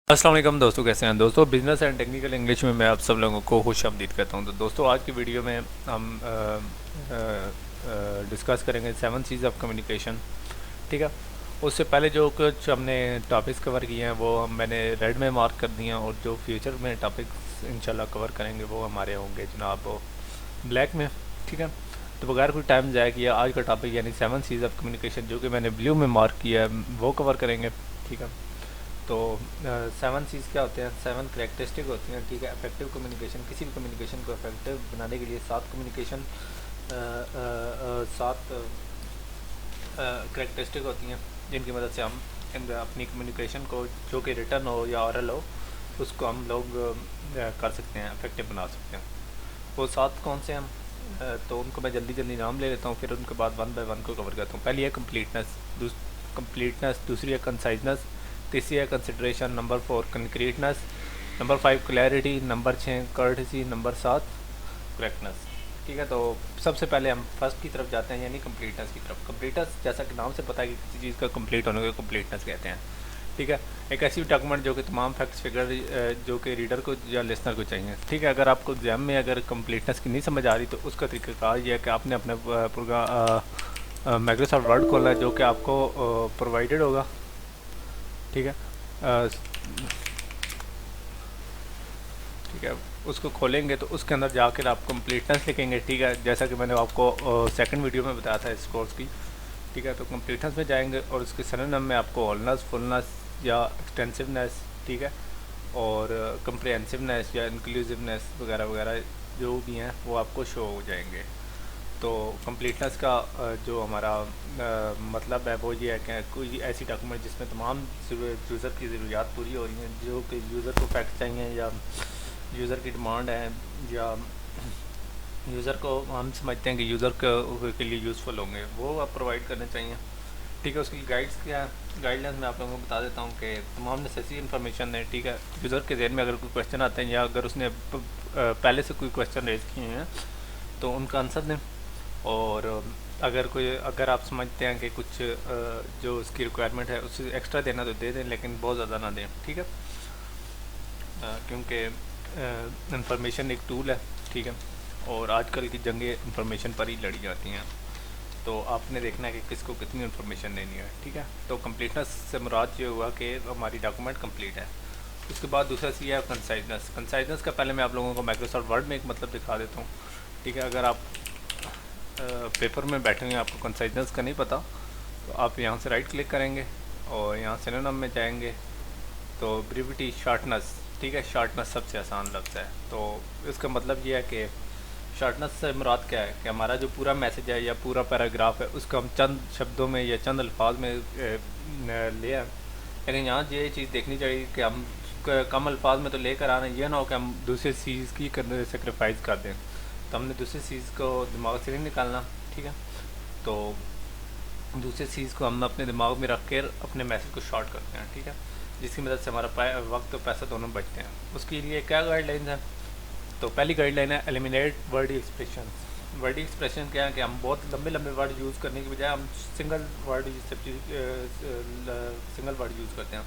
अस्सलाम वालेकुम दोस्तों, कैसे हैं दोस्तों। बिजनेस एंड टेक्निकल इंग्लिश में मैं आप सब लोगों को खुश आमदीद कहता हूं। तो दोस्तों, आज की वीडियो में हम डिस्कस करेंगे 7 C's ऑफ कम्युनिकेशन। ठीक है। उससे पहले जो कुछ हमने टॉपिक्स कवर किए हैं वो मैंने रेड में मार्क कर दिए हैं, और जो फ्यूचर में टॉपिक्स इंशाल्लाह कवर करेंगे वो हमारे होंगे जनाब ब्लैक में। ठीक है। तो बगैर कोई टाइम ज़ाया किया आज का टॉपिक यानी 7 C's ऑफ कम्युनिकेशन जो कि मैंने ब्लू में मार्क किया है वो कवर करेंगे। ठीक है। तो 7 C's क्या होते हैं, 7 करेक्टरिस्टिक होती हैं। ठीक है। इफेक्टिव कम्युनिकेशन, किसी भी कम्युनिकेशन को इफेक्टिव बनाने के लिए 7 कम्युनिकेशन 7 करेक्टरिस्टिक होती हैं जिनकी मदद से हम अपनी कम्युनिकेशन को, जो कि रिटर्न हो या ऑरल हो, उसको हम लोग कर सकते हैं, इफेक्टिव बना सकते हैं। वो 7 कौन से हम तो उनको मैं जल्दी जल्दी नाम ले लेता हूँ, फिर उनके बाद वन बाय वन को कवर करता हूँ। पहली है कंप्लीटनेस, दूसरी है कंसाइजनेस, तीसरी है consideration, number 4 concreteness, number 5 clarity, number 6 courtesy, number 7 correctness. ठीक है। तो सबसे पहले हम फर्स्ट की तरफ जाते हैं यानी कंप्लीटनेस की तरफ। कंप्लीटनेस जैसा कि नाम से पता है कि किसी चीज़ का कंप्लीट होने को कंप्लीटनेस कहते हैं। ठीक है। एक ऐसी डॉक्यूमेंट जो कि तमाम फैक्ट्स फिगर जो कि रीडर को या लिसनर को चाहिए। ठीक है। अगर आपको एग्जाम में अगर कंप्लीटनेस की नहीं समझ आ रही तो उसका तरीक़ाकार ये है कि आपने अपने पूरा माइक्रोसॉफ्ट वर्ड खोलना है जो कि आपको प्रोवाइडेड होगा। ठीक है। ठीक है। उसको खोलेंगे तो उसके अंदर जाकर आप कंप्लीटनेस लिखेंगे। ठीक है। जैसा कि मैंने आपको सेकंड वीडियो में बताया था इस कोर्स की। ठीक है। तो कंप्लीटनेस में जाएंगे और उसके सिनोनिम में आपको होलनेस, फुलनेस या एक्सटेंसिवनेस, ठीक है, और कंप्रिहेंसिवनेस या इंक्लूसिवनेस वगैरह वगैरह जो भी हैं वो आपको शो हो जाएंगे। तो कंप्लीटनेस का जो हमारा मतलब है वो ये है कि कोई ऐसी डॉक्यूमेंट जिसमें तमाम यूज़र की ज़रूरियात पूरी हो रही हैं, जो कि यूज़र को फैक्ट चाहिए या यूज़र की डिमांड है या यूज़र को हम समझते हैं कि यूज़र के लिए यूज़फुल होंगे, वो आप प्रोवाइड करने चाहिए। ठीक है। उसकी गाइड्स क्या है, गाइडलाइंस मैं आप लोगों को बता देता हूँ कि तमाम नेसेसरी इन्फॉर्मेशन है। ठीक है। यूज़र के जहन में अगर कोई क्वेश्चन आते हैं या अगर उसने पहले से कोई क्वेश्चन रेज किए हैं तो उनका आंसर दें। और अगर आप समझते हैं कि कुछ जो उसकी रिक्वायरमेंट है उससे एक्स्ट्रा देना तो दे दें, लेकिन बहुत ज़्यादा ना दें। ठीक है। क्योंकि इंफॉर्मेशन एक टूल है। ठीक है। और आजकल की जंगें इंफॉर्मेशन पर ही लड़ी जाती हैं, तो आपने देखना है कि किसको कितनी इन्फॉर्मेशन देनी है। ठीक है। तो कंप्लीटनेस से मुराद ये हुआ कि हमारी डॉक्यूमेंट कंप्लीट है। उसके बाद दूसरा सी है कंसाइजनेस। कंसाइजनेस का पहले मैं आप लोगों को माइक्रोसॉफ्ट वर्ड में एक मतलब दिखा देता हूँ। ठीक है। अगर आप पेपर में बैठे हुए आपको कंसाइजनेस का नहीं पता तो आप यहाँ से राइट क्लिक करेंगे और यहाँ सिनोनिम में जाएंगे तो ब्रीविटी, शार्टनेस। ठीक है। शार्टनेस सबसे आसान लफ्ज़ है। तो इसका मतलब ये है कि शार्टनेस से मुराद क्या है कि हमारा जो पूरा मैसेज है या पूरा पैराग्राफ है उसको हम चंद शब्दों में या चंद अल्फाज में ले आए। लेकिन यहाँ ये चीज़ देखनी चाहिए कि हम कम अल्फाज में तो लेकर आ रहे हैं, ये ना हो कि हम दूसरे चीज़ की सेक्रीफाइस कर दें। तो हमने दूसरी चीज़ को दिमाग से नहीं निकालना। ठीक है। तो दूसरी चीज़ को हम अपने दिमाग में रख कर अपने मैसेज को शॉर्ट करते हैं। ठीक है। जिसकी मदद से हमारा वक्त और पैसा दोनों बचते हैं। उसके लिए क्या गाइडलाइन है, तो पहली गाइडलाइन है eliminate word expression. Word expression क्या है कि हम बहुत लंबे लंबे वर्ड यूज़ करने की बजाय हम सिंगल वर्ड यूज़ करते हैं।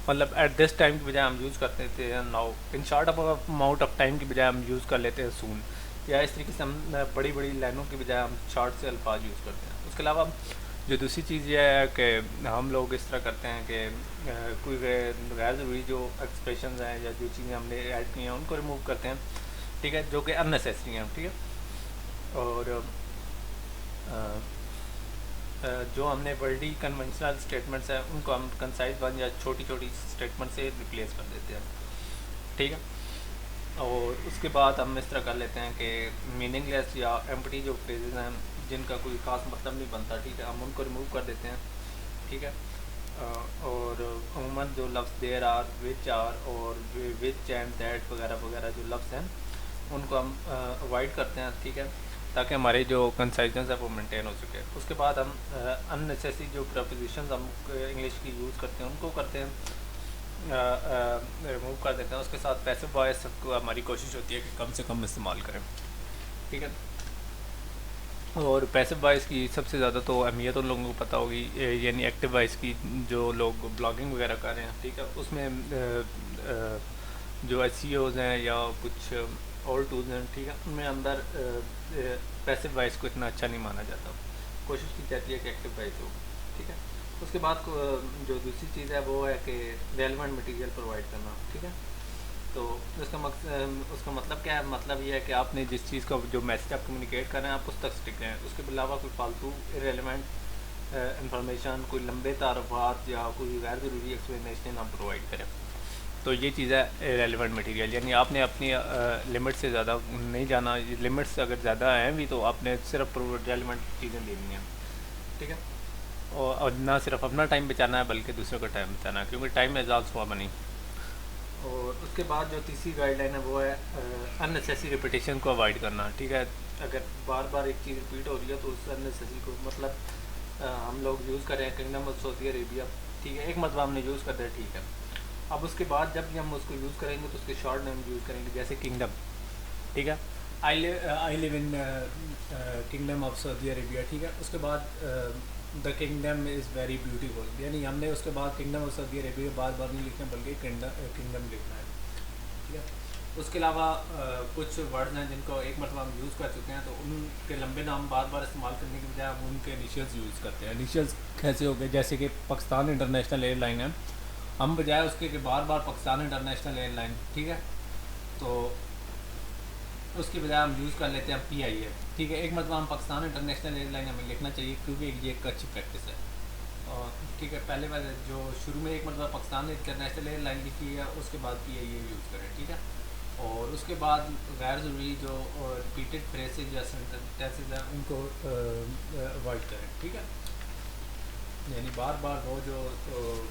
मतलब एट दिस टाइम की बजाय हम यूज़ करते थे now, in short amount of time की बजाय हम यूज़ कर लेते हैं सून, या इस तरीके से हम बड़ी बड़ी लाइनों की बजाय हम शॉर्ट से अल्फाज यूज़ करते हैं। उसके अलावा जो दूसरी चीज़ ये है कि हम लोग इस तरह करते हैं कि कोई गैर ज़रूरी जो एक्सप्रेशन हैं या जो चीज़ें हमने ऐड की हैं उनको रिमूव करते हैं। ठीक है। जो कि अननेसेसरी हैं। ठीक है। और जो हमने वर्डी कन्वेंशनल स्टेटमेंट्स हैं उनको हम कंसाइज वन या छोटी छोटी स्टेटमेंट से रिप्लेस कर देते हैं। ठीक है। और उसके बाद हम इस तरह कर लेते हैं कि मीनिंगलेस या एम्प्टी जो फ्रेजेस हैं जिनका कोई ख़ास मतलब नहीं बनता, ठीक है, हम उनको रिमूव कर देते हैं। ठीक है। और अमूमन जो लफ्ज़ देर आर, विच आर और विच एंड दैट वगैरह वगैरह जो लफ्ज़ हैं उनको हम अवॉइड करते हैं। ठीक है। ताकि हमारे जो कंसाइजनेस है वो मेंटेन हो सके। उसके बाद हम अननेसेसरी जो प्रपोजिशंस हम इंग्लिश की यूज़ करते हैं उनको करते हैं, रिमूव कर देते हैं। उसके साथ पैसिव वॉइस को हमारी कोशिश होती है कि कम से कम इस्तेमाल करें। ठीक है। और पैसिव वॉइस की सबसे ज़्यादा तो अहमियत उन लोगों को पता होगी, यानी एक्टिव वॉइस की जो लोग ब्लॉगिंग वगैरह कर रहे हैं। ठीक है। उसमें जो SEOs हैं या कुछ और टूल्स हैं, ठीक है, उनमें अंदर पैसिव वॉइस को इतना अच्छा नहीं माना जाता। कोशिश की जाती है कि एक्टिव वॉइस हो, ठीक है। उसके बाद जो दूसरी चीज़ है वो है कि रेलेवेंट मटेरियल प्रोवाइड करना, ठीक है। तो उसका मतलब क्या है? मतलब ये है कि आपने जिस चीज़ का जो मैसेज आप कम्युनिकेट कर रहे हैं आप उस तक स्टिक रहें, उसके अलावा कोई फालतू इरेलीवेंट इंफॉर्मेशन, कोई लंबे तारफ़ात या कोई गैर ज़रूरी एक्सप्लेनेशन आप प्रोवाइड करें। तो ये चीज़ है रेलेवेंट मटेरियल, यानी आपने अपनी लिमिट से ज़्यादा नहीं जाना। लिमिट्स अगर ज़्यादा हैं भी तो आपने सिर्फ रेलेवेंट चीज़ें देनी हैं, ठीक है। और ना सिर्फ अपना टाइम बचाना है बल्कि दूसरों का टाइम बचाना है, क्योंकि टाइम इज़ आल्सो मनी। और उसके बाद जो तीसरी गाइडलाइन है वो है अननेसेसरी रिपीटेशन को अवॉइड करना, ठीक है। अगर बार बार एक चीज़ रिपीट हो रही है तो उस अननेसेसरी को, मतलब हम लोग यूज़ कर रहे हैं किंगडम ऑफ सऊदी अरेबिया, ठीक है, एक मतलब हमने यूज़ कर दिया, ठीक है। अब उसके बाद जब भी हम उसको यूज़ करेंगे तो उसके शॉर्ट नेम यूज़ करेंगे, जैसे किंगडम, ठीक है। I live in kingdom of Saudi Arabia, ठीक है। उसके बाद the kingdom is very beautiful, यानी हमने उसके बाद किंगडम ऑफ सऊदी अरेबिया बार बार नहीं लिखना बल्कि किंगडम लिखना है, ठीक है। उसके अलावा कुछ वर्ड्स हैं जिनको एक मतलब हम यूज़ कर चुके हैं, तो उनके लंबे नाम बार बार इस्तेमाल करने की बजाय हम उनके इनिशियल्स यूज़ करते हैं। इनिशियल्स कैसे हो गए? जैसे कि पाकिस्तान इंटरनेशनल एयरलाइन है, हम बजाय उसके कि बार बार पाकिस्तान इंटरनेशनल एयरलाइन, ठीक है, तो उसकी बजाय हम यूज़ कर लेते हैं PIA, ठीक है। एक मतलब हम पाकिस्तान इंटरनेशनल एयरलाइन हमें लिखना चाहिए क्योंकि ये एक अच्छी प्रैक्टिस है, और ठीक है। पहले वाले जो शुरू में एक मतलब पाकिस्तान इंटरनेशनल एयरलाइन लिखी है, उसके बाद PIA यूज़ करें, ठीक है। और उसके बाद गैर ज़रूरी जो रिपीटेड फ्रेसेज या सेंटेंसेज हैं उनको अवॉइड करें, ठीक है। यानी बार बार वो जो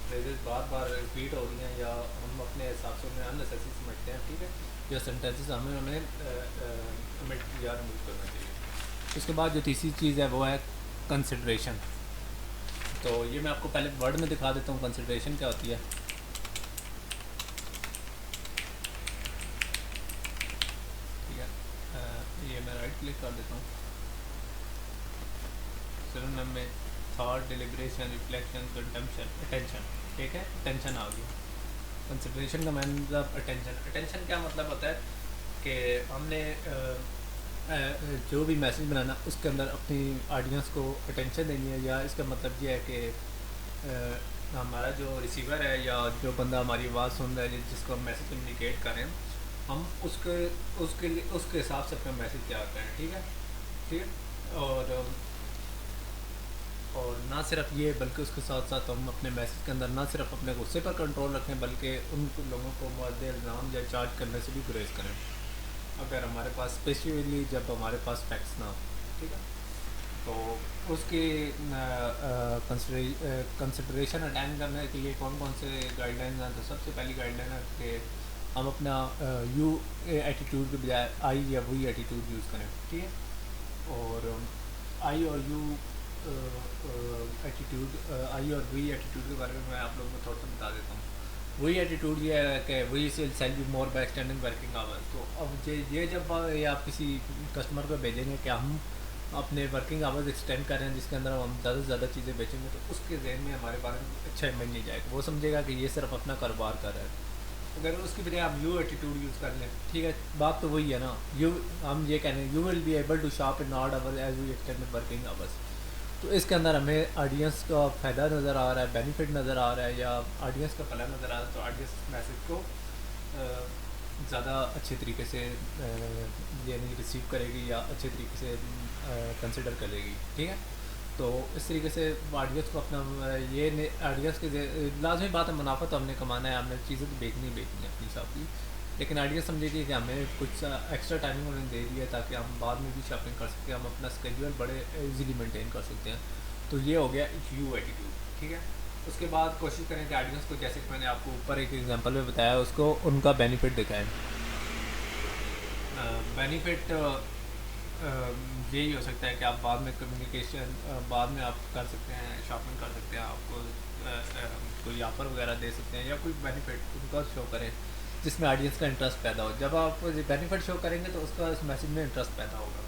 फ्रेजेस बार बार रिपीट हो रही हैं या हम अपने हिसाब से उन्हें अननेसेसरी समझते हैं, ठीक है, या सेंटेंसेस हमें उन्हें या रिमूव करना चाहिए। उसके बाद जो तीसरी चीज़ है वो है कंसिडरेशन। तो ये मैं आपको पहले वर्ड में दिखा देता हूँ कंसिडरेशन क्या होती है, ठीक है। ये मैं राइट क्लिक कर देता हूँ, सिनोनिम में thought, deliberation, reflection, consumption, attention, ठीक है। अटेंशन आ गया। कंसिडरेशन का मतलब अटेंशन। अटेंशन क्या मतलब होता है कि हमने जो भी मैसेज बनाना उसके अंदर अपनी ऑडियंस को अटेंशन देनी है, या इसका मतलब ये है कि हमारा जो रिसीवर है या जो बंदा हमारी आवाज़ सुन रहा है जिसको हम मैसेज कम्युनिकेट करें, हम उसके हिसाब से अपना मैसेज तैयार करें, ठीक है, ठीक है। और ना सिर्फ ये बल्कि उसके साथ साथ हम अपने मैसेज के अंदर ना सिर्फ अपने गुस्से पर कंट्रोल रखें बल्कि उन लोगों को मुअद्दे इल्ज़ाम या चार्ज करने से भी गुरेज करें अगर हमारे पास स्पेशली जब हमारे पास फैक्ट्स ना हो, ठीक है। तो उसकी कंसिडरेशन अटेंड करने के लिए कौन कौन से गाइडलाइन हैं? तो सबसे पहली गाइडलाइन है कि हम अपना यू एटीट्यूड के बजाय आई या वी एटीट्यूड यूज़ करें, ठीक है। और आई और यू एटीट्यूड, आई और वी एटीट्यूड के बारे में मैं आप लोगों को थोड़ा सा बता देता हूँ। वही एटीट्यूड ये है कि वही sell you more by extending working hours. तो अब ये जब ये आप किसी कस्टमर को भेजेंगे कि हम अपने वर्किंग आवर्स एक्सटेंड कर रहे हैं जिसके अंदर हम ज़्यादा से ज़्यादा चीज़ें बेचेंगे, तो उसके जहन में हमारे बारे में अच्छा इमेज नहीं जाएगा, वो समझेगा कि ये सिर्फ अपना कारोबार कर रहा है। अगर उसकी बजाय आप यू एटीट्यूड यूज़ कर लें, ठीक है, बात तो वही है ना। यू हम ये कह रहे हैं you will be able to shop in odd hour as we extend working hours. तो इसके अंदर हमें ऑडियंस का फ़ायदा नज़र आ रहा है, बेनिफिट नज़र आ रहा है, या ऑडियंस का भला नज़र आ रहा है, तो ऑडियंस मैसेज को ज़्यादा अच्छे तरीके से यानी रिसीव करेगी या अच्छे तरीके से कंसिडर करेगी, ठीक है। तो इस तरीके से ऑडियंस को अपना ये ऑडियंस के लाजमी बात है, मुनाफा तो हमने कमाना है, हमने चीज़ें तो बेचनी बेचनी है अपनी हिसाब की, लेकिन ऑडियंस समझेगी कि हमें कुछ एक्स्ट्रा टाइमिंग उन्होंने दे दी है ताकि हम बाद में भी शॉपिंग कर सकते हैं, हम अपना स्केड्यूल बड़े इजीली मेंटेन कर सकते हैं। तो ये हो गया यू एटीट्यूड, ठीक है। उसके बाद कोशिश करें कि ऑडियंस को, जैसे कि मैंने आपको ऊपर एक एग्जांपल में बताया, उसको उनका बेनिफिट दिखाएं। बेनिफिट यही हो सकता है कि आप बाद में कम्युनिकेशन बाद में आप कर सकते हैं, शॉपिंग कर सकते हैं, आपको कोई ऑफ़र वगैरह दे सकते हैं, या कोई बेनिफिट उनका शो करें जिसमें ऑडियंस का इंटरेस्ट पैदा हो। जब आप बेनिफिट शो करेंगे तो उसका उस मैसेज में इंटरेस्ट पैदा होगा,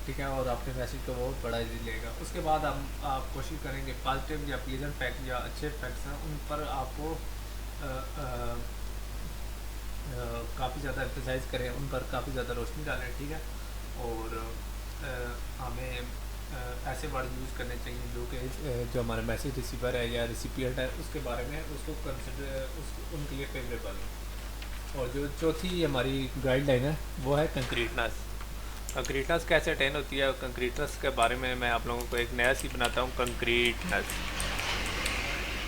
ठीक है, और आपके मैसेज को बहुत बड़ा लेगा। उसके बाद आप कोशिश करेंगे पॉजिटिव या प्लीजेंट फैक्ट या अच्छे फैक्ट्स हैं उन पर आपको काफ़ी ज़्यादा एक्सरसाइज करें, उन पर काफ़ी ज़्यादा रोशनी डालें, ठीक है। और हमें ऐसे वर्ड यूज़ करने चाहिए जो कि जो हमारा मैसेज रिसीवर है या रिसिपिएंट है उसके बारे में उसको कंसिडर उनके लिए फेवरेबल हो। और जो चौथी हमारी गाइडलाइन है वो है कंक्रीटनेस। कंक्रीटनेस कैसे अटेन होती है, कंक्रीटनेस के बारे में मैं आप लोगों को एक नया सी बनाता हूँ, कंक्रीटनेस।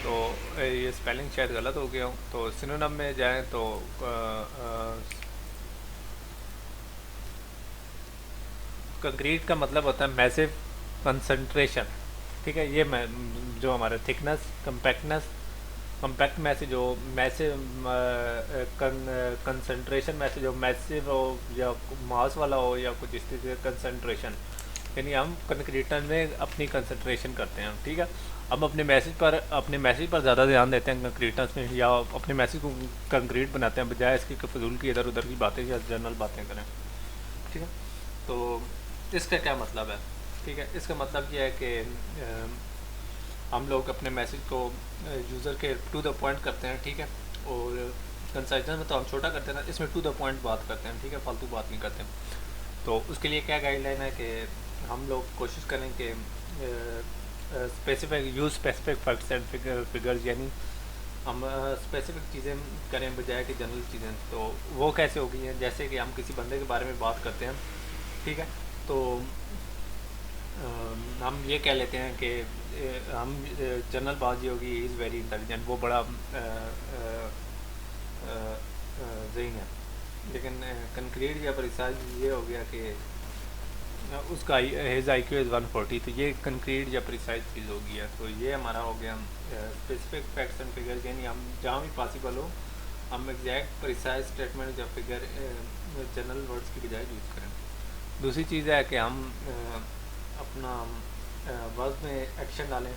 तो ये स्पेलिंग शायद गलत हो गया हूँ, तो सिनोनिम में जाएं तो कंक्रीट का मतलब होता है मैसिव कंसंट्रेशन, ठीक है। ये जो हमारा थिकनेस, कम्पैक्टनेस, कम्पैक्ट मैसेज हो, मैसिव कंसंट्रेशन मैसेज हो, मैसिव हो या मास वाला हो या कुछ इस तरीके का कंसंट्रेशन, यानी हम कंक्रीटन में अपनी कंसंट्रेशन करते हैं, ठीक है। हम अपने मैसेज पर ज़्यादा ध्यान देते हैं कंक्रीटनेस में, या अपने मैसेज को कंक्रीट बनाते हैं बजाय इसकी कि फजूल की इधर उधर की बातें या जनरल बातें करें, ठीक है। तो इसका क्या मतलब है, ठीक है। इसका मतलब ये है कि हम लोग अपने मैसेज को यूज़र के टू द पॉइंट करते हैं, ठीक है। और कंसाइजन में तो हम छोटा करते हैं ना, इसमें टू द पॉइंट बात करते हैं, ठीक है, फालतू बात नहीं करते। तो उसके लिए क्या गाइडलाइन है कि हम लोग कोशिश करें कि स्पेसिफिक फैक्ट्स एंड फिगर्स, यानी हम स्पेसिफिक चीज़ें करें बजाय कि जनरल चीज़ें। तो वो कैसे होगी हैं, जैसे कि हम किसी बंदे के बारे में बात करते हैं, ठीक है। तो हम ये कह लेते हैं कि हम जनरल बात ये होगी, इज़ वेरी इंटेलिजेंट, वो बड़ा ज़हीन है। लेकिन कंक्रीट या प्रिसाइज ये हो गया कि उसका हेज़ आई क्यू इज़ 140, तो ये कंक्रीट या प्रिसाइज चीज़ हो गया। तो ये हमारा हो गया स्पेसिफिक फैक्ट्स एंड फिगर, यानी हम जहाँ भी पॉसिबल हो हम एग्जैक्ट प्रिसाइज स्टेटमेंट या फिगर जनरल वर्ड्स की बजाय यूज़ करें। दूसरी चीज़ है कि हम अपना वर्ड में एक्शन डालें,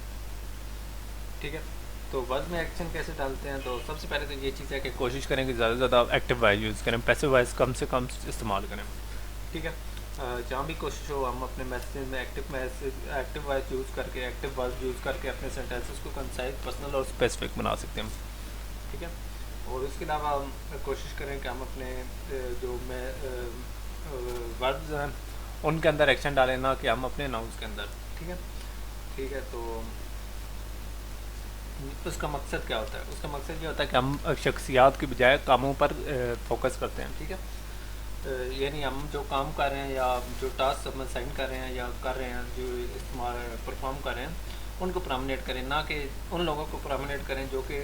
ठीक है। तो वर्ड में एक्शन कैसे डालते हैं, तो सबसे पहले तो ये चीज़ है कि कोशिश करें कि ज़्यादा से ज़्यादा एक्टिव वॉइस यूज़ करें, पैसिव वॉइस कम से कम इस्तेमाल करें, ठीक है। जहाँ भी कोशिश हो हम अपने मैसेज में एक्टिव वॉइस यूज़ करके, एक्टिव वर्ड यूज़ करके अपने सेंटेंसेस को कंसाइज, पर्सनल और स्पेसिफिक बना सकते हैं, ठीक है। और इसके अलावा हम कोशिश करें कि हम अपने जो वर्ड्स हैं उनके अंदर एक्शन डालें, ना कि हम अपने नाउन्स के अंदर, ठीक है, ठीक है। तो उसका मकसद क्या होता है, उसका मकसद ये होता है कि हम शख्सियात की बजाय कामों पर फोकस करते हैं, ठीक है। यानी हम जो काम कर रहे हैं या जो टास्क हम असाइन कर रहे हैं या कर रहे हैं, जो इस्तेमाल परफॉर्म कर रहे हैं, उनको प्रमोनेट करें, ना कि उन लोगों को प्रमोनेट करें जो कि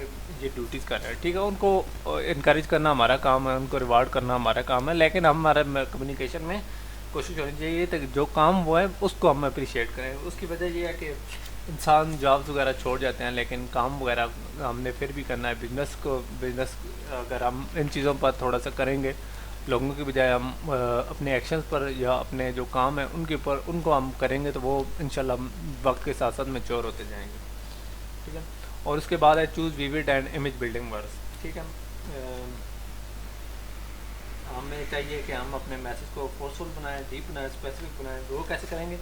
ये ड्यूटीज़ कर रहे हैं, ठीक है। उनको इनक्रेज करना हमारा काम है, उनको रिवार्ड करना हमारा काम है, लेकिन हमारा कम्युनिकेशन में कोशिश होनी चाहिए कि जो काम वो है उसको हम अप्रिशिएट करें। उसकी वजह ये है कि इंसान जॉब्स वगैरह छोड़ जाते हैं, लेकिन काम वगैरह हमने फिर भी करना है। बिज़नेस अगर हम इन चीज़ों पर थोड़ा सा करेंगे, लोगों की बजाय हम अपने एक्शंस पर या अपने जो काम है उनके ऊपर उनको हम करेंगे, तो वो इंशाल्लाह वक्त के साथ साथ मैच्योर होते जाएंगे, ठीक है। और उसके बाद है choose vivid and image building words, ठीक है। हमें चाहिए कि हम अपने मैसेज को फोर्सफुल बनाएं, डीप बनाएं, स्पेसिफिक बनाएं। वो कैसे करेंगे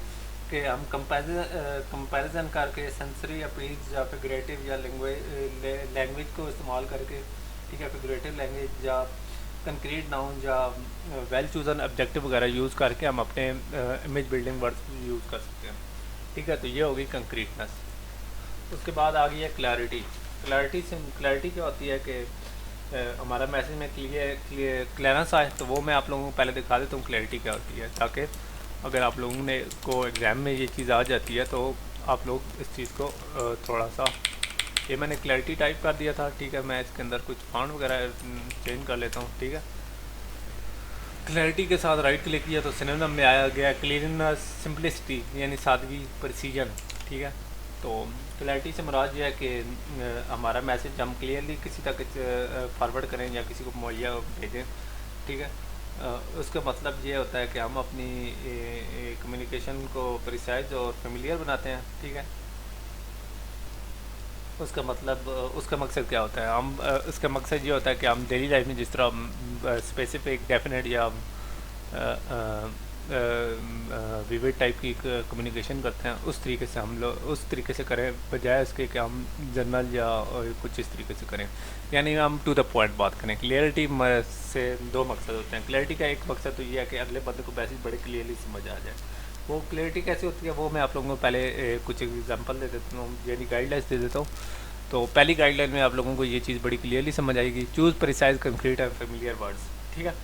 कि हम कंपैरिजन करके सेंसरी अपील्स या फिगरेटिव या लैंग्वेज को इस्तेमाल करके, ठीक है, फिगरेटिव लैंग्वेज या कंक्रीट नाउन या वेल चूजन ऑब्जेक्टिव वगैरह यूज़ करके हम अपने इमेज बिल्डिंग वर्ड्स यूज़ कर सकते हैं, ठीक है। तो ये होगी कंक्रीटनेस। उसके बाद आ गई है क्लैरिटी। क्लैरिटी क्या होती है कि हमारा मैसेज में क्लियरेंस आए, तो वो मैं आप लोगों को पहले दिखा देता हूँ क्लैरिटी क्या होती है, ताकि अगर आप लोगों ने को एग्ज़ाम में ये चीज़ आ जाती है तो आप लोग इस चीज़ को थोड़ा सा, ये मैंने क्लैरिटी टाइप कर दिया था, ठीक है। मैं इसके अंदर कुछ फॉन्ट वगैरह चेंज कर लेता हूँ, ठीक है। क्लैरिटी के साथ राइट क्लिक किया तो सिनोनिम में आया गया क्लियरनेस, सिंपलिसिटी यानी सादगी, प्रिसीजन, ठीक है। तो क्लैरिटी से मुराद ये है कि हमारा मैसेज हम क्लियरली किसी तक फॉरवर्ड करें या किसी को मुहैया भेजें, ठीक है। उसका मतलब ये होता है कि हम अपनी कम्युनिकेशन को प्रिसाइज और फेमिलियर बनाते हैं, ठीक है। उसका मतलब उसका मकसद क्या होता है, हम उसका मकसद ये होता है कि हम डेली लाइफ में जिस तरह स्पेसिफिक, डेफिनेट या विविड टाइप की कम्युनिकेशन करते हैं, उस तरीके से हम लोग उस तरीके से करें, बजाय इसके कि हम जनरल या कुछ इस तरीके से करें। यानी हम टू द पॉइंट बात करें। क्लियरिटी से दो मकसद होते हैं। क्लियरिटी का एक मकसद तो ये है कि अगले बंदे को मैसेज बड़े क्लियरली समझ आ जाए। वो क्लियरिटी कैसे होती है वो मैं आप लोगों को पहले कुछ एग्जांपल दे देता हूँ, यानी गाइडलाइंस दे देता हूँ। तो पहली गाइडलाइन में आप लोगों को ये चीज़ बड़ी क्लियरली समझ आएगी। Choose precise concrete and familiar words. ठीक है,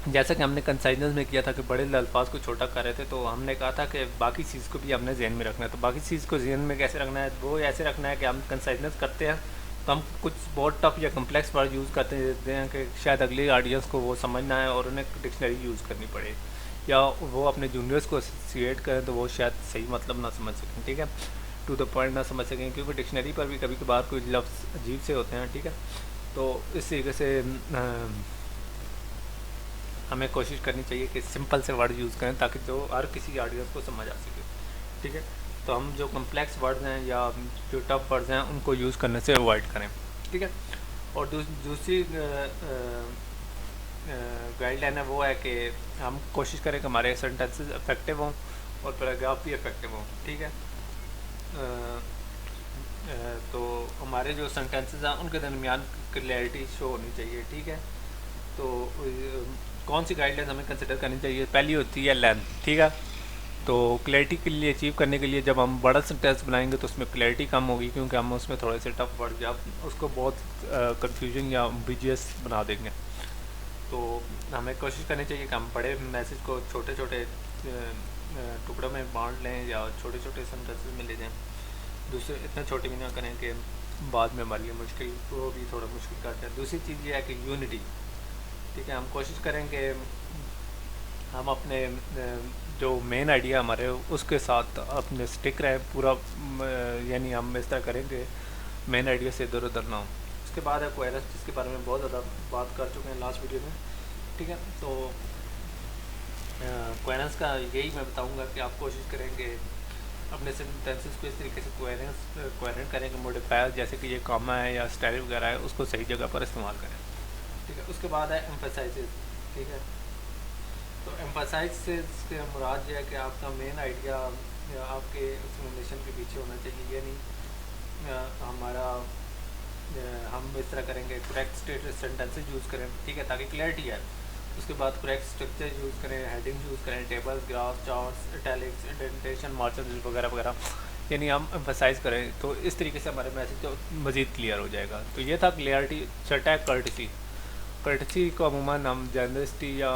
जैसा कि हमने कंसाइजनेस में किया था कि बड़े अल्फाज को छोटा कर रहे थे, तो हमने कहा था कि बाकी चीज़ को भी हमने जहन में रखना है। तो बाकी चीज़ को जहन में कैसे रखना है, वो ऐसे रखना है कि हम कंसाइजनेस करते हैं तो हम कुछ बहुत टफ या कम्प्लेक्स वर्ड यूज़ करते हैं कि शायद अगली ऑडियंस को वो समझना है और उन्हें डिक्शनरी यूज़ करनी पड़े, या वो अपने जूनियर्स को एसोसिएट करें तो वो शायद सही मतलब ना समझ सकें। ठीक है, टू द पॉइंट ना समझ सकें, क्योंकि डिक्शनरी पर भी कभी कभार कोई लफ्ज़ अजीब से होते हैं। ठीक है, तो इस तरीके से हमें कोशिश करनी चाहिए कि सिंपल से वर्ड यूज़ करें ताकि जो हर किसी ऑडियंस को समझ आ सके। ठीक है, तो हम जो कम्प्लेक्स वर्ड्स हैं या जो टफ वर्ड्स हैं उनको यूज़ करने से अवॉइड करें। ठीक है, और दूसरी गाइडलाइन है वो है कि हम कोशिश करें कि हमारे सेंटेंसेस इफेक्टिव हों और पैराग्राफ भी इफेक्टिव हों। ठीक है, तो हमारे जो सेंटेंसेस हैं उनके दरमियान क्लैरिटी शो होनी चाहिए। ठीक है, तो कौन सी गाइडलाइन हमें कंसिडर करनी चाहिए, पहली होती है लेंथ। ठीक है, तो क्लैरिटी के लिए अचीव करने के लिए जब हम बड़ा सेंटेंस बनाएंगे तो उसमें क्लैरिटी कम होगी, क्योंकि हम उसमें थोड़े से टफ वर्ड या उसको बहुत कंफ्यूजन या एम्बिगियस बना देंगे। तो हमें कोशिश करनी चाहिए कि हम बड़े मैसेज को छोटे छोटे टुकड़ों में बांट लें या छोटे छोटे सेंटेंसेस में ले जाएं। दूसरे इतने छोटे भी ना करें कि बाद में हमारे लिए मुश्किल, वो भी थोड़ा मुश्किल करता है। दूसरी चीज़ ये है कि यूनिटी। ठीक है, हम कोशिश करें कि हम अपने जो मेन आइडिया हमारे उसके साथ अपने स्टिक रहें पूरा, यानी हम इस तरह करें कि मेन आइडिया से इधर उधर ना हो। उसके बाद है कोहेरेंस, जिसके बारे में बहुत ज़्यादा बात कर चुके हैं लास्ट वीडियो में। ठीक है, तो कोहेरेंस का यही मैं बताऊंगा कि आप कोशिश करें कि अपने सेंटेंसेस को इस तरीके से कोहेरेंट करें कि मॉडिफायर जैसे कि ये कॉमा है या स्टाइल वगैरह है उसको सही जगह पर इस्तेमाल करें। ठीक है, उसके बाद है एम्फसाइजेस। ठीक है, तो एम्फसाइज से मुराद ये है कि आपका मेन आइडिया या आपके एक्सप्लेनेशन के पीछे होना चाहिए, यानी हमारा हम इस तरह करेंगे करेक्ट सेंटेंसेस यूज़ करें। ठीक है, ताकि क्लैरिटी है। उसके बाद करेक्ट स्ट्रक्चर यूज़ करें, हेडिंग यूज़ करें, tables, graph, charts, italics, indentation, margin वगैरह वगैरह, यानी हम एम्फसाइज करें। तो इस तरीके से हमारे मैसेज तो मज़ीद क्लियर हो जाएगा। तो ये था क्लियरिटी। छठा है कर्टसी। कर्टसी को अमूमन हम जर्नलिस्टी या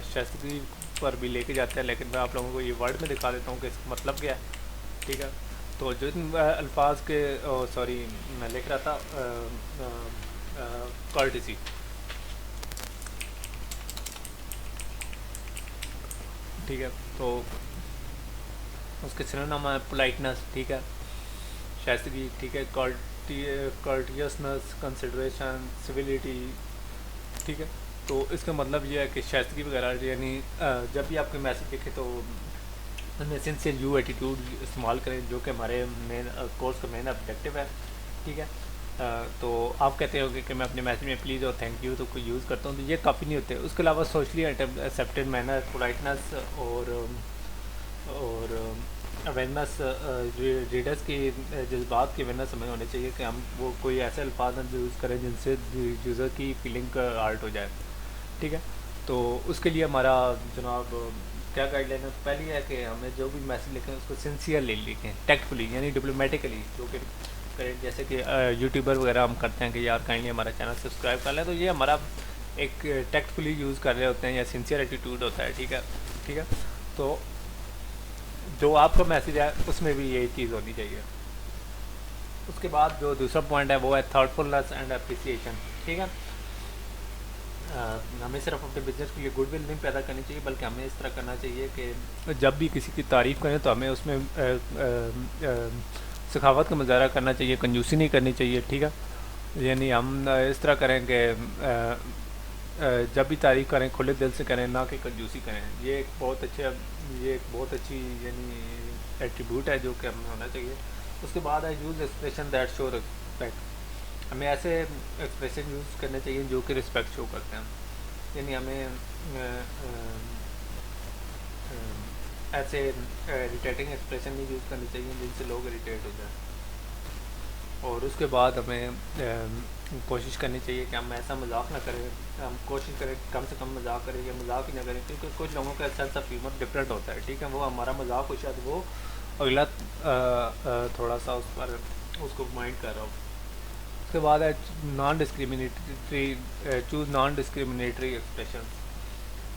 शास्त्री पर भी लेके जाते हैं, लेकिन मैं आप लोगों को ये वर्ड में दिखा देता हूँ कि इसका मतलब क्या है। ठीक है, तो जो अल्फाज के सॉरी मैं लिख रहा था कर्टसी। ठीक है, तो उसके सिनोनिम है पोलाइटनेस। ठीक है, शाइस्तगी। ठीक है, कर्टियसनेस, कंसिडरेशन, सिविलिटी। ठीक है, तो इसका मतलब ये है कि शाइस्तगी वगैरह, यानी जब भी आपके मैसेज लिखे तो उसमें सिंसियर यू एटीट्यूड इस्तेमाल करें, जो कि हमारे मेन कोर्स का मेन ऑब्जेक्टिव है। ठीक है, तो आप कहते होगे कि मैं अपने मैसेज में प्लीज़ और थैंक यू तो कोई यूज़ करता हूँ, तो ये काफ़ी नहीं होते। उसके अलावा सोशली एक्सेप्टेड मैनर, पोलाइटनेस और अवेयरनेस, रीडर्स की जज्बात की अवेयरनेस हमें होनी चाहिए कि हम वो कोई ऐसे अल्फाज यूज़ करें जिनसे यूज़र की फीलिंग का हार्ट हो जाए। ठीक है, तो उसके लिए हमारा जनाब क्या गाइडलाइन है। पहली है कि हमें जो भी मैसेज लिखें उसको सिंसियरली लिखें, टैक्टफुली यानी डिप्लोमेटिकली, जो कि करें जैसे कि यूट्यूबर वगैरह हम करते हैं कि यार काइंडली हमारा चैनल सब्सक्राइब कर लें, तो ये हमारा एक टैक्टफुली यूज़ कर रहे होते हैं या सिंसियर एटीट्यूड होता है। ठीक है, ठीक है, तो जो आपका मैसेज है उसमें भी यही चीज़ होनी चाहिए। उसके बाद जो दूसरा पॉइंट है वो है थॉटफुलनेस एंड अप्रिसिएशन। ठीक है, हमें सिर्फ अपने बिजनेस के लिए गुडविल नहीं पैदा करनी चाहिए, बल्कि हमें इस तरह करना चाहिए कि जब भी किसी की तारीफ़ करें तो हमें उसमें सखावत का मुजाहरा करना चाहिए, कंजूसी नहीं करनी चाहिए। ठीक है, यानी हम इस तरह करें कि जब भी तारीफ़ करें खुले दिल से करें, ना कि कंजूसी करें। ये एक बहुत अच्छी यानी एट्रीब्यूट है जो कि हमें होना चाहिए। उसके बाद है use expression that show respect. हमें ऐसे एक्सप्रेशन यूज़ करने चाहिए जो कि रिस्पेक्ट शो करते हैं, यानी हमें ऐसे इरिटेटिंग एक्सप्रेशन नहीं यूज़ करनी चाहिए जिनसे लोग इरिटेट हो जाए। और उसके बाद हमें कोशिश करनी चाहिए कि हम ऐसा मजाक ना करें, हम कोशिश करें कम से कम मजाक करें या मजाक ही ना करें, क्योंकि कुछ लोगों का सेंस ऑफ ह्यूमर डिफरेंट होता है, ठीक है। वो हमारा मजाक हो, शायद वो अगला थोड़ा सा उस पर उसको माइंड कर रहा हो। उसके बाद है non discriminatory, choose non discriminatory expression,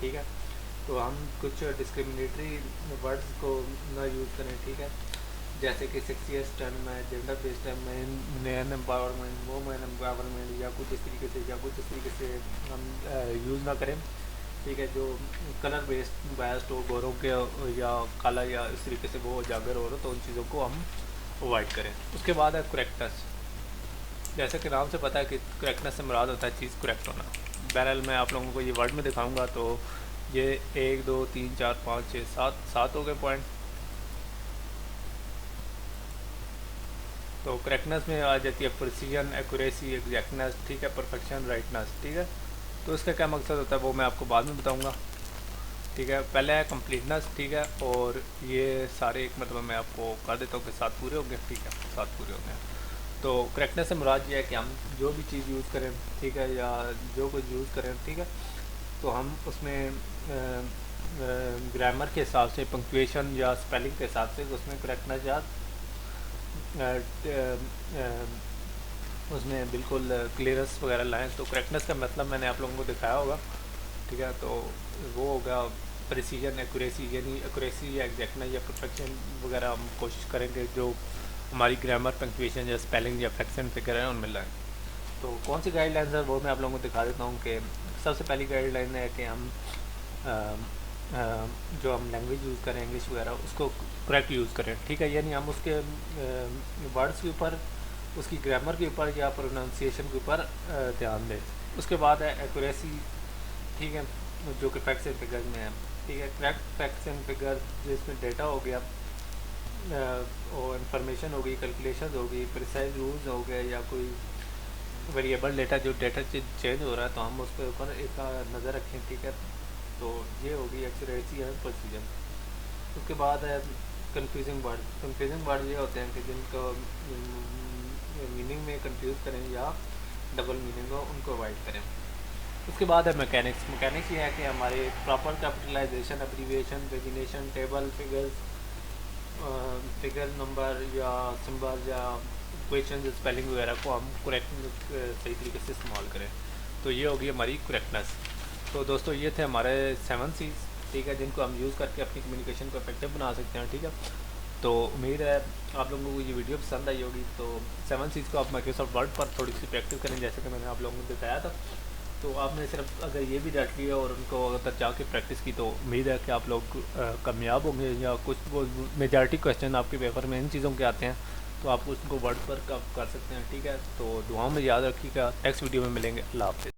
ठीक है। तो हम कुछ डिस्क्रिमिनेटरी वर्ड्स को ना यूज़ करें, ठीक है, जैसे कि सेक्सियस टर्म है, जेंडर बेस्ड टर्म है, मैन एम्पावरमेंट, वुमेन एम्पावरमेंट, या कुछ इस तरीके से हम यूज़ ना करें, ठीक है। जो कलर बेस्ड बायस्ड हो, गोरों के या काला या इस तरीके से वो उजागर हो रहा, तो उन चीज़ों को हम अवॉइड करें। उसके बाद है करेक्टनेस। जैसे कि नाम से पता है कि करेक्टनेस से मुराद होता है चीज़ करेक्ट होना। बहरहाल मैं आप लोगों को ये वर्ड में दिखाऊंगा, तो ये 1 2 3 4 5 6 7 हो गए पॉइंट। तो करेक्टनेस में आ जाती है प्रिसीजन, एक्यूरेसी, एग्जैक्टनेस, ठीक है, परफेक्शन, राइटनेस, ठीक है। तो इसका क्या मकसद होता है वो मैं आपको बाद में बताऊंगा, ठीक है। पहले है कंप्लीटनेस, ठीक है, और ये सारे एक मतलब मैं आपको कर देता हूँ कि 7 पूरे हो गए, ठीक है, 7 पूरे हो गए। तो करेक्टनेस से मुराद ये है कि हम जो भी चीज़ यूज़ करें, ठीक है, या जो कुछ यूज़ करें, ठीक है, तो हम उसमें ग्रामर के हिसाब से, पंक्चुएशन या स्पेलिंग के हिसाब से उसमें करेक्टनेस या उसमें बिल्कुल क्लियरेंस वगैरह लाएँ। तो करेक्टनेस का मतलब मैंने आप लोगों को दिखाया होगा, ठीक है। तो वो होगा प्रिसीजन, एक्यूरेसी, यानी एक्यूरेसी या एग्जैक्टनेस या परफेक्शन वगैरह हम कोशिश करेंगे जो हमारी ग्रामर, पंक्चुएशन या स्पेलिंग या फ्रैक्शन फिगर है उनमें लाएँ। तो कौन सी गाइडलाइंस है वो मैं आप लोगों को दिखा देता हूँ कि सबसे पहली गाइडलाइन है कि हम जो हम लैंग्वेज यूज़ करें इंग्लिश वगैरह, उसको करेक्ट यूज़ करें, ठीक है। यानी हम उसके वर्ड्स के ऊपर, उसकी ग्रामर के ऊपर या प्रोनाउंसिएशन के ऊपर ध्यान दें। उसके बाद है एक्यूरेसी, ठीक है, जो कि फैक्ट्स एंड फिगर्स में है, ठीक है। करेक्ट फैक्ट्स एंड फिगर्स जिसमें डेटा हो गया और इंफॉर्मेशन हो गई, कैलकुलेशन हो गई, प्रिसाइज रूल्स हो गए, या कोई वेरिएबल डेटा जो डेटा चेंज हो रहा है तो हम उस पर ऊपर एक नज़र रखें, ठीक है। तो ये होगी एक्यूरेसी एंड प्रिसीजन। उसके बाद है कंफ्यूजिंग वर्ड। कंफ्यूजिंग वर्ड ये होते हैं कि जिनको मीनिंग में कंफ्यूज करें या डबल मीनिंग हो, उनको अवॉइड करें। उसके बाद है मैकेनिक्स। मैकेनिक्स ये है कि हमारे proper capitalisation, abbreviation, pagination, table, figures, figure number या सिंबल या क्वेश्चन, स्पेलिंग वगैरह को हम करेक्ट सही तरीके से इस्तेमाल करें। तो ये होगी हमारी करेक्टनेस। तो दोस्तों ये थे हमारे 7 C's, ठीक है, जिनको हम यूज़ करके अपनी कम्युनिकेशन को इफेक्टिव बना सकते हैं, ठीक है। तो उम्मीद है आप लोगों को ये वीडियो पसंद आई होगी। तो 7 C's को आप माइक्रोसॉफ्ट वर्ड पर थोड़ी सी प्रैक्टिस करें, जैसे कि मैंने आप लोगों को बताया था। तो आपने सिर्फ अगर ये भी रट लिया और उनको अगर जाके प्रैक्टिस की, तो उम्मीद है कि आप लोग कामयाब होंगे। या कुछ वो मेजॉरिटी क्वेश्चन आपके पेपर में इन चीज़ों के आते हैं, तो आप उसको वर्ड पर कर सकते हैं, ठीक है। तो दुआओं में याद रखिएगा। नेक्स्ट वीडियो में मिलेंगे। अल्लाह हाफ़िज़।